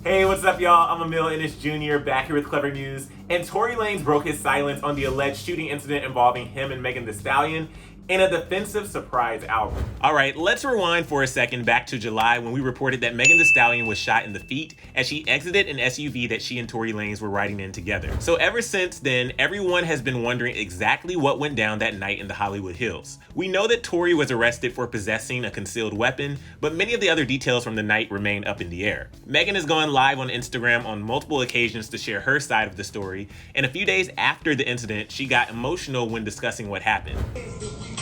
Hey, what's up, y'all? I'm Emile, Ennis Jr., back here with Clevver News. And Tory Lanez broke his silence on the alleged shooting incident involving him and Megan Thee Stallion in a defensive surprise album. Alright, let's rewind for a second back to July when we reported that Megan Thee Stallion was shot in the feet as she exited an SUV that she and Tory Lanez were riding in together. So ever since then, everyone has been wondering exactly what went down that night in the Hollywood Hills. We know that Tory was arrested for possessing a concealed weapon, but many of the other details from the night remain up in the air. Megan has gone live on Instagram on multiple occasions to share her side of the story, and a few days after the incident, she got emotional when discussing what happened.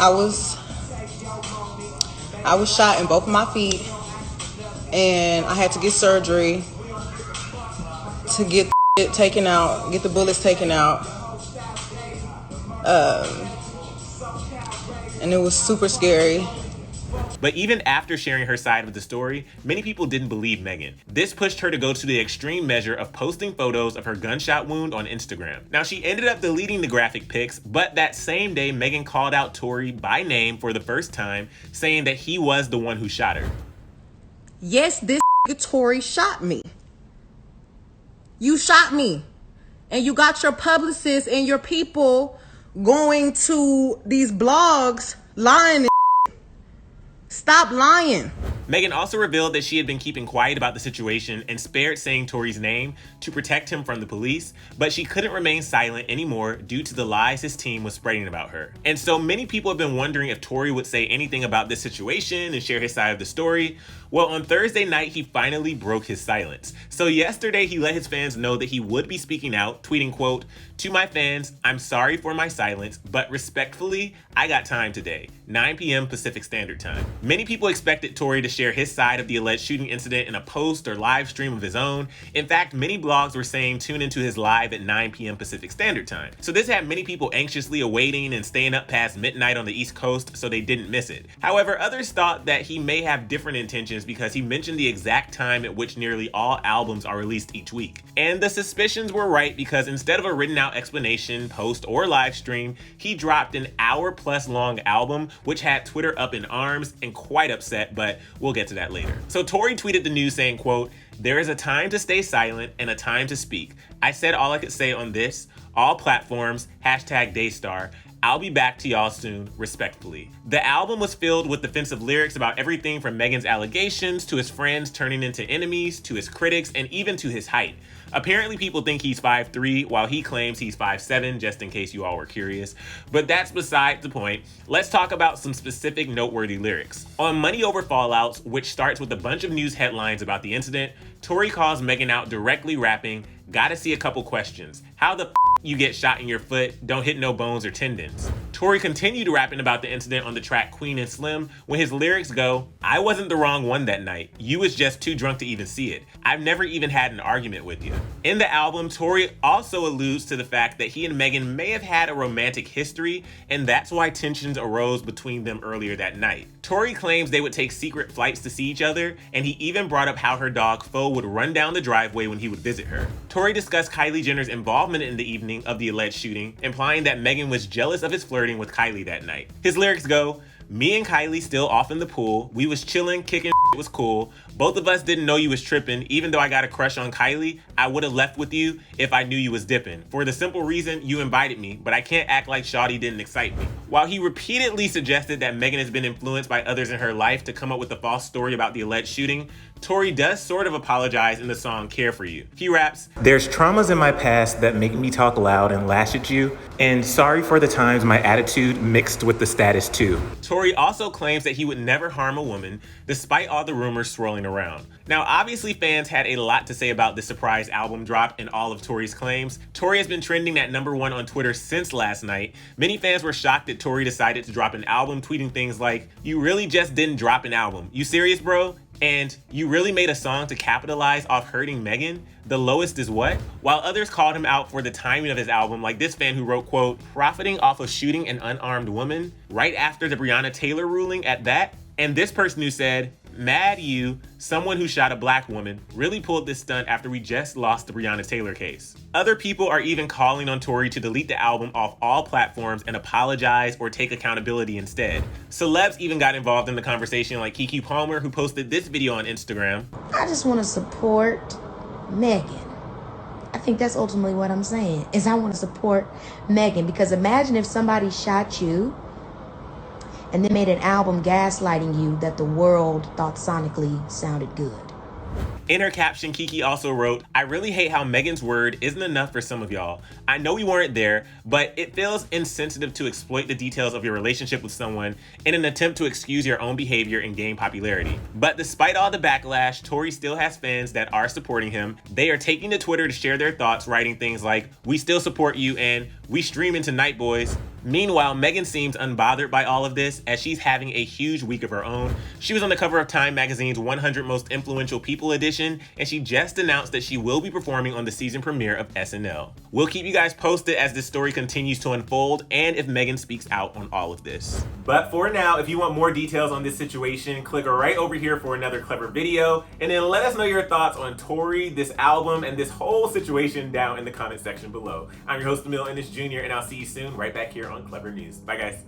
I was shot in both of my feet, and I had to get surgery to get it taken out, get the bullets taken out. And it was super scary. But even after sharing her side of the story, many people didn't believe Megan. This pushed her to go to the extreme measure of posting photos of her gunshot wound on Instagram. Now, she ended up deleting the graphic pics, but that same day, Megan called out Tory by name for the first time, saying that he was the one who shot her. Yes, this Tory shot me. You shot me. And you got your publicists and your people going to these blogs lying. Stop lying. Megan also revealed that she had been keeping quiet about the situation and spared saying Tory's name to protect him from the police, but she couldn't remain silent anymore due to the lies his team was spreading about her. And so many people have been wondering if Tory would say anything about this situation and share his side of the story. Well, on Thursday night, he finally broke his silence. So yesterday, he let his fans know that he would be speaking out, tweeting, quote, "To my fans, I'm sorry for my silence, but respectfully, I got time today, 9 p.m. Pacific Standard Time." Many people expected Tory to share his side of the alleged shooting incident in a post or live stream of his own. In fact, many blogs were saying tune into his live at 9 p.m. Pacific Standard Time. So this had many people anxiously awaiting and staying up past midnight on the East Coast so they didn't miss it. However, others thought that he may have different intentions because he mentioned the exact time at which nearly all albums are released each week. And the suspicions were right because instead of a written out explanation, post, or live stream, he dropped an hour-plus long album, which had Twitter up in arms and quite upset, but we'll get to that later. So Tory tweeted the news saying, quote, "There is a time to stay silent and a time to speak. I said all I could say on this, all platforms, #Daystar. I'll be back to y'all soon, respectfully." The album was filled with defensive lyrics about everything from Megan's allegations to his friends turning into enemies, to his critics, and even to his height. Apparently people think he's 5'3", while he claims he's 5'7", just in case you all were curious. But that's beside the point. Let's talk about some specific noteworthy lyrics. On Money Over Fallouts, which starts with a bunch of news headlines about the incident, Tory calls Megan out directly rapping, "Gotta see a couple questions. How the you get shot in your foot, don't hit no bones or tendons." Tory continued rapping about the incident on the track Queen and Slim when his lyrics go, "I wasn't the wrong one that night. You was just too drunk to even see it. I've never even had an argument with you." In the album, Tory also alludes to the fact that he and Megan may have had a romantic history, and that's why tensions arose between them earlier that night. Tory claims they would take secret flights to see each other, and he even brought up how her dog Fo would run down the driveway when he would visit her. Tory discussed Kylie Jenner's involvement in the evening of the alleged shooting, implying that Megan was jealous of his flirting with Kylie that night. His lyrics go, "Me and Kylie still off in the pool. We was chilling, kicking, it was cool. Both of us didn't know you was tripping. Even though I got a crush on Kylie, I would have left with you if I knew you was dipping. For the simple reason you invited me, but I can't act like Shawty didn't excite me." While he repeatedly suggested that Megan has been influenced by others in her life to come up with a false story about the alleged shooting, Tory does sort of apologize in the song Care For You. He raps, "There's traumas in my past that make me talk loud and lash at you, and sorry for the times my attitude mixed with the status too." Tory also claims that he would never harm a woman, despite all the rumors swirling around. Now, obviously fans had a lot to say about this surprise album drop and all of Tory's claims. Tory has been trending at #1 on Twitter since last night. Many fans were shocked that Tory decided to drop an album, tweeting things like, "You really just didn't drop an album. You serious, bro? And you really made a song to capitalize off hurting Megan? The lowest is what?" While others called him out for the timing of his album, like this fan who wrote, quote, "Profiting off of shooting an unarmed woman right after the Breonna Taylor ruling at that." And this person who said, "Mad you, someone who shot a black woman, really pulled this stunt after we just lost the Breonna Taylor case." Other people are even calling on Tory to delete the album off all platforms and apologize or take accountability instead. Celebs even got involved in the conversation, like Keke Palmer, who posted this video on Instagram. "I just want to support Megan. I think that's ultimately what I'm saying, is I want to support Megan, because imagine if somebody shot you and then made an album gaslighting you that the world thought sonically sounded good. In her caption, Kiki also wrote, "I really hate how Megan's word isn't enough for some of y'all. I know we weren't there, but it feels insensitive to exploit the details of your relationship with someone in an attempt to excuse your own behavior and gain popularity." But despite all the backlash, Tory still has fans that are supporting him. They are taking to Twitter to share their thoughts, writing things like, "We still support you," and "We streaming tonight, boys." Meanwhile, Megan seems unbothered by all of this, as she's having a huge week of her own. She was on the cover of Time magazine's 100 Most Influential People edition, and she just announced that she will be performing on the season premiere of SNL. We'll keep you guys posted as this story continues to unfold and if Megan speaks out on all of this. But for now, if you want more details on this situation, click right over here for another Clevver video, and then let us know your thoughts on Tory, this album, and this whole situation down in the comment section below. I'm your host, Emile Ennis Jr., and I'll see you soon right back here on Clevver News. Bye, guys.